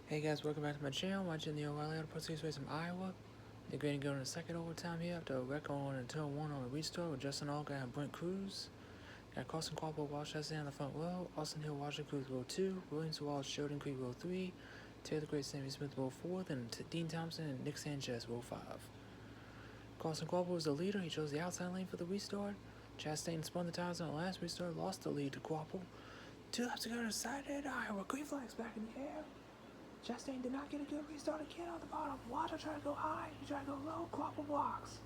Hey guys, welcome back to my channel. Watching the O'Reilly Auto Parts race from Iowa. They're going to go into second overtime here after a wreck on in turn 1 on a restart with Justin Allgaier and Brent Cruz. Got Carson Quappo, Walsh Hesse on the front row, Austin Hill, Washington Cruz row 2, Williams Walsh, Sheldon Creek row 3, Taylor Great, Sammy Smith row 4th, and Dean Thompson and Nick Sanchez row 5. Carson Quappo was the leader. He chose the outside lane for the restart. Chastain spun the tires on the last restart, lost the lead to Quappo. 2 laps to go to decided Iowa. Green flags back in the air. Chastain did not get a good restart again on the bottom. Water tried to go high, he tried to go low, Quappo blocks.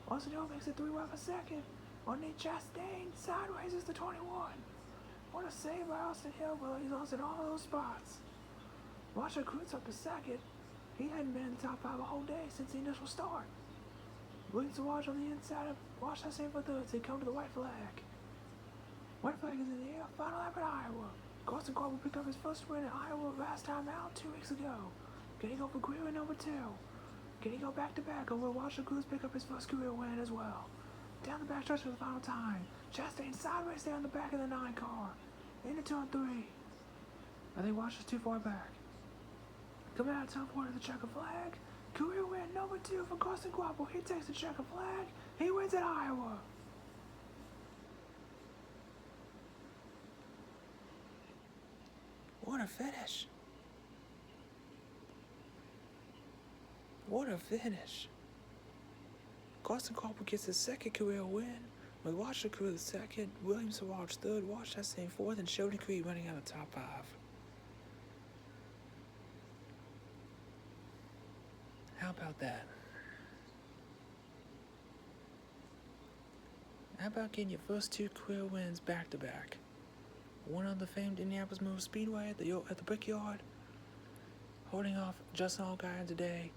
Austin Hill makes it 3 wide for second. Underneath Chastain, sideways is the 21. What a save by Austin Hill, but he's lost in all those spots. Washington Cruz up to second. He hadn't been in the top 5 a whole day since the initial start. Williams to Wash on the inside of Wash Chastain for third, they come to the white flag. White flag is in the air, final lap at Iowa. Carson Quappo picked up his first win at Iowa last time out 2 weeks ago. Can he go for career win number 2? Can he go back-to-back, or will Washington Cruz pick up his first career win as well? Down the backstretch for the final time. Chastain sideways there on the back of the 9 car. Into turn 3. I think Washington's too far back. Coming out of turn 4 to the checker flag. Career win number 2 for Carson Quappo. He takes the checker flag. He wins at Iowa. What a finish. What a finish. Carson Quappo gets his second career win, with Washington Cruz second, Williams to Walsh third, Walsh Chastain fourth, and Sheldon Creek running out of top 5. How about that? How about getting your first 2 career wins back to back? One on the famed Indianapolis Motor Speedway at the Brickyard, holding off Justin Allgaier today,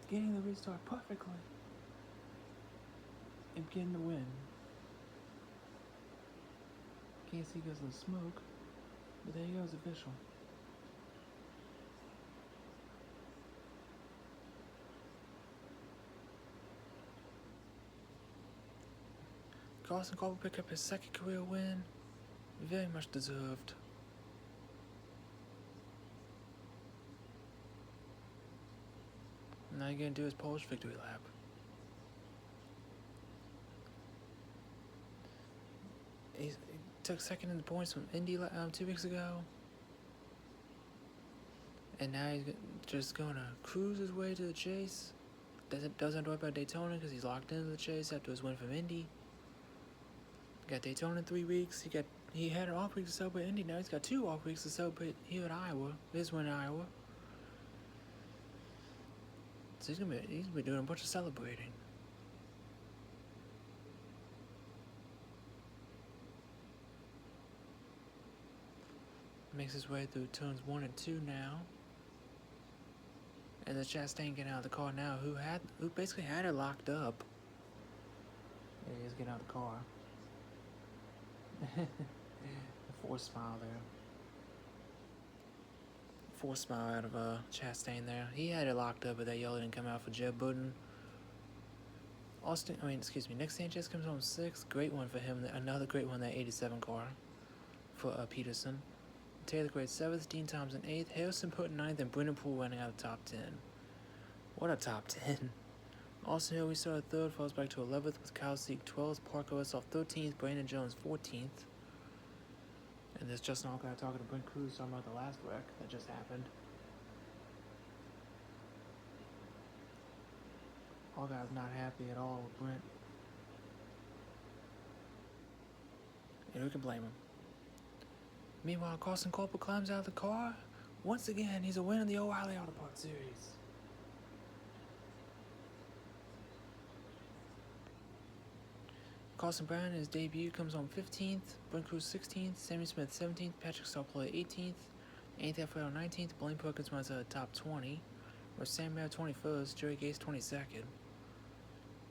getting the restart perfectly, and getting the win. Can't see because of the smoke, but there you go, it's official. Carson Quappo picked up his second career win, very much deserved. Now you're gonna do his Polish victory lap. He took second in the points from Indy 2 weeks ago. And now he's just going to cruise his way to the chase. Doesn't have to worry about Daytona because he's locked into the chase after his win from Indy. Got Daytona in 3 weeks. He had an off week to celebrate Indy. Now he's got 2 off weeks to celebrate here at Iowa. His win in Iowa. So he's gonna be doing a bunch of celebrating. Makes his way through turns 1 and 2 now. And the Chastain getting out of the car now, who basically had it locked up. Yeah, he's getting out of the car. Forced smile there. Forced smile out of Chastain there. He had it locked up, but that yellow didn't come out for Jeb Budden. Nick Sanchez comes home 6th. Great one for him. Another great one, that 87 car for Peterson. Taylor Great 7th, Dean Thompson 8th, Harrison put 9th, and Brendan Poole running out of top 10. What a top 10. Austin Hill, we started 3rd, falls back to 11th with Kyle Seek 12th, Parker Westhoff 13th, Brandon Jones 14th. And there's Justin Allgaier talking to Brent Cruz talking about the last wreck that just happened. Allgaier's not happy at all with Brent. And who can blame him? Meanwhile, Carson Quappo climbs out of the car. Once again, he's a winner in the O'Reilly Auto Parts Series. Carson Brown, in his debut, comes home 15th, Brent Cruz 16th, Sammy Smith 17th, Patrick Starploy 18th, Anthony Alfredo 19th, Blaine Perkins runs out of top 20, where Sam Mayer 21st, Jerry Gase 22nd.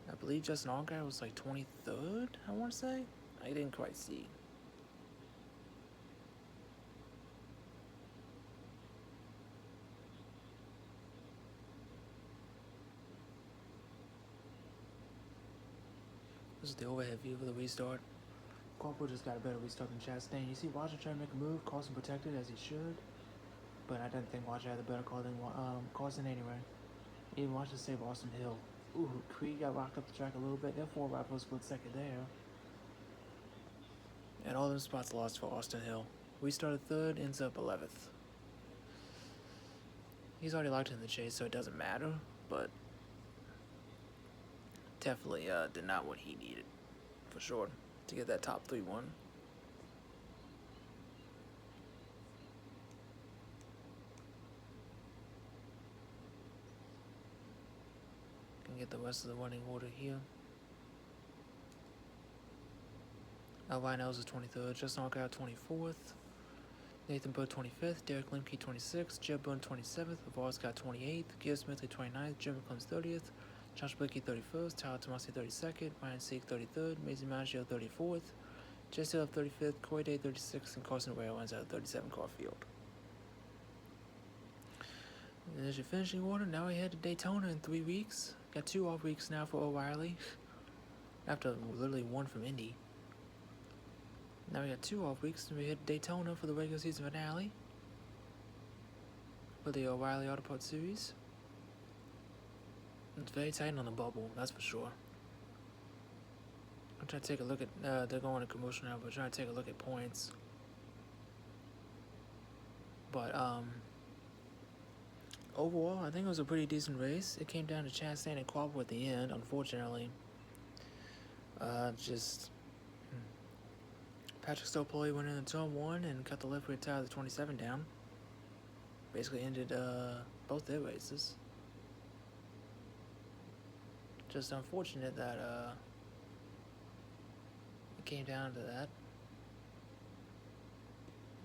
I believe Justin Allgaier was like 23rd, I want to say. I didn't quite see. This is the overhead view of the restart. Quappo just got a better restart than Chastain. You see Washington trying to make a move, Carson protected as he should. but I didn't think Watcher had the better car than Carson anyway. Even Watcher saved Austin Hill. Ooh, Creed got rocked up the track a little bit. They're 4 right for a split second there. And all those spots lost for Austin Hill. We started 3rd, ends up 11th. He's already locked in the chase, so it doesn't matter, but definitely did not what he needed, for sure, to get that top 3 1. Can get the rest of the running order here. Ryan Ells is 23rd, Justin Allgaier 24th, Nathan Bird 25th, Derek Lemke 26th, Jeb Burn 27th, Vavars got 28th, Gil Smithley 29th, Jim McCombs 30th, Josh Blakey 31st, Tyler Tomasi 32nd, Ryan Sieg 33rd, Maisie Maggio 34th, Jesse Love 35th, Corey Day 36th, and Carson Ray runs out of 37 car field. And there's your finishing order. Now we head to Daytona in 3 weeks. Got 2 off weeks now for O'Reilly, after literally 1 from Indy. Now we got 2 off weeks, and we hit Daytona for the regular season finale for the O'Reilly Auto Parts Series. It's very tight on the bubble, that's for sure. I'm trying to take a look at, they're going to commercial now, but trying to take a look at points. But, overall, I think it was a pretty decent race. It came down to Chastain and Quabbel at the end, unfortunately. Patrick Stopoli went into turn 1 and cut the left rear tire of the 27 down. Basically ended both their races. Just unfortunate that it came down to that.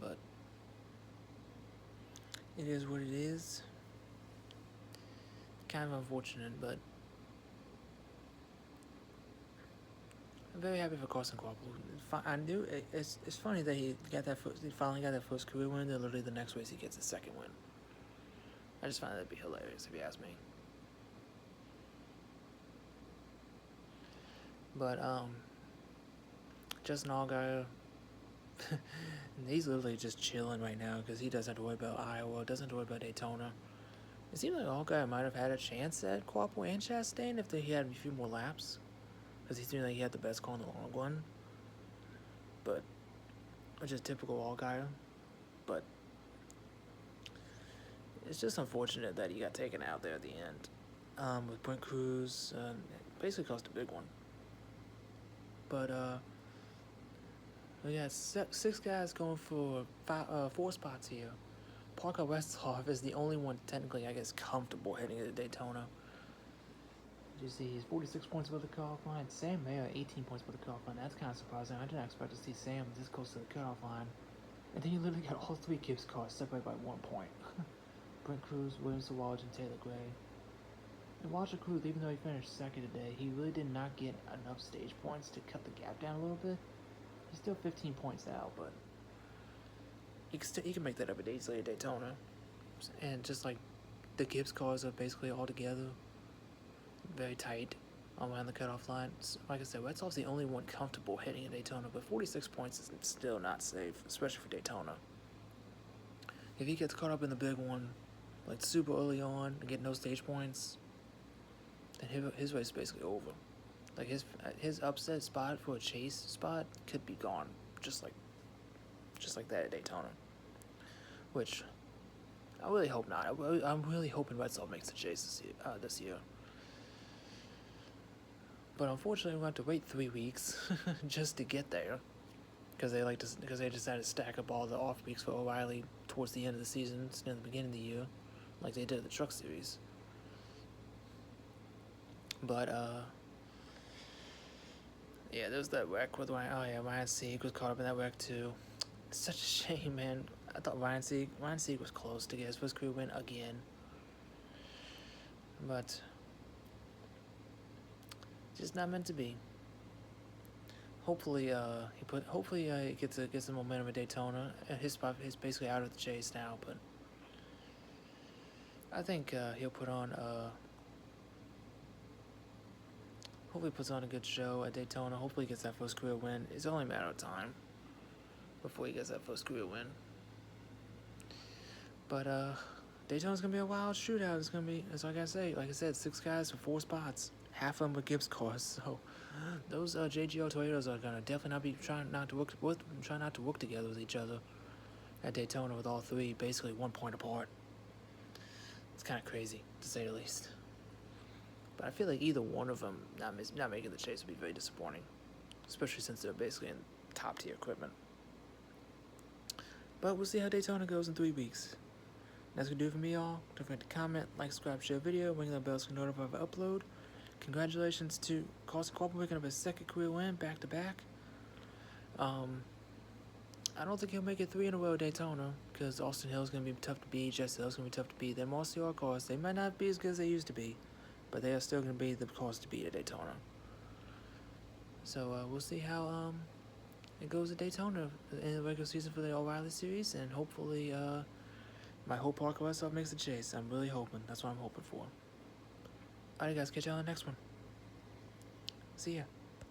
But it is what it is. Kind of unfortunate, but I'm very happy for Carson Quabbel. I knew it's funny that he finally got that first career win, and literally the next race he gets a second win. I just find that'd be hilarious if you ask me. But Justin Allgaier, he's literally just chilling right now because he doesn't have to worry about Iowa, doesn't have to worry about Daytona. It seems like Allgaier might have had a chance at Quabbel and Chastain if he had a few more laps, because he seemed like he had the best car in the long run. But which is typical Allgaier. But it's just unfortunate that he got taken out there at the end with Brent Cruz. Basically cost a big one. But we got 6 guys going for 4 spots here. Parker Westhoff is the only one technically, I guess, comfortable heading into Daytona. You see, he's 46 points above the cutoff line. Sam Mayer, 18 points above the cutoff line. That's kind of surprising. I didn't expect to see Sam this close to the cutoff line. And then you literally got all 3 Gibbs cars separated by 1 point. Brent Cruz, Williams Sawalj, and Taylor Gray. And Walter Cruz, even though he finished second today, he really did not get enough stage points to cut the gap down a little bit. He's still 15 points out, but he can make that up easily at Daytona. And just like the Gibbs cars are basically all together, very tight around the cutoff line. So, like I said, Wetzel's the only one comfortable heading in Daytona, but 46 points is still not safe, especially for Daytona. If he gets caught up in the big one, like super early on, and get no stage points, then his race is basically over. Like his upset spot for a chase spot could be gone, just like that at Daytona. Which I really hope not. I'm really hoping Wetzel makes the chase this year. But unfortunately, we have to wait 3 weeks just to get there, because they decided to stack up all the off weeks for O'Reilly towards the end of the season instead of the beginning of the year, like they did at the Truck Series. But yeah, there's that wreck with Ryan. Oh yeah, Ryan Sieg was caught up in that wreck too. It's such a shame, man. I thought Ryan Sieg was close to get his first career win again, but just not meant to be. Hopefully, he gets some momentum at Daytona. His spot is basically out of the chase now, but I think he'll put on. Hopefully, puts on a good show at Daytona. Hopefully, he gets that first career win. It's only a matter of time before he gets that first career win. But Daytona's gonna be a wild shootout. It's gonna be, it's like I said, 6 guys for 4 spots. Half of them with Gibbs cars. So those JGO Toyotas are gonna definitely not be trying not to work together with each other at Daytona, with all 3 basically 1 point apart. It's kind of crazy, to say the least. But I feel like either one of them not making the chase would be very disappointing, especially since they're basically in top tier equipment. But we'll see how Daytona goes in 3 weeks. That's gonna do it for me, y'all. Don't forget to comment, like, subscribe, share the video, ring the bell so you can notify if I upload. Congratulations to Carson Corporal picking up his 2nd career win back to back. I don't think he'll make it 3 in a row at Daytona, because Austin Hill's gonna be tough to beat, Jesse Hill's gonna be tough to beat. They're more CR cars. They might not be as good as they used to be, but they are still gonna be the cars to beat at Daytona. So we'll see how it goes at Daytona in the regular season for the O'Reilly series, and hopefully my whole Parker Westphal makes the chase. I'm really hoping. That's what I'm hoping for. Alright guys, catch y'all on the next one. See ya.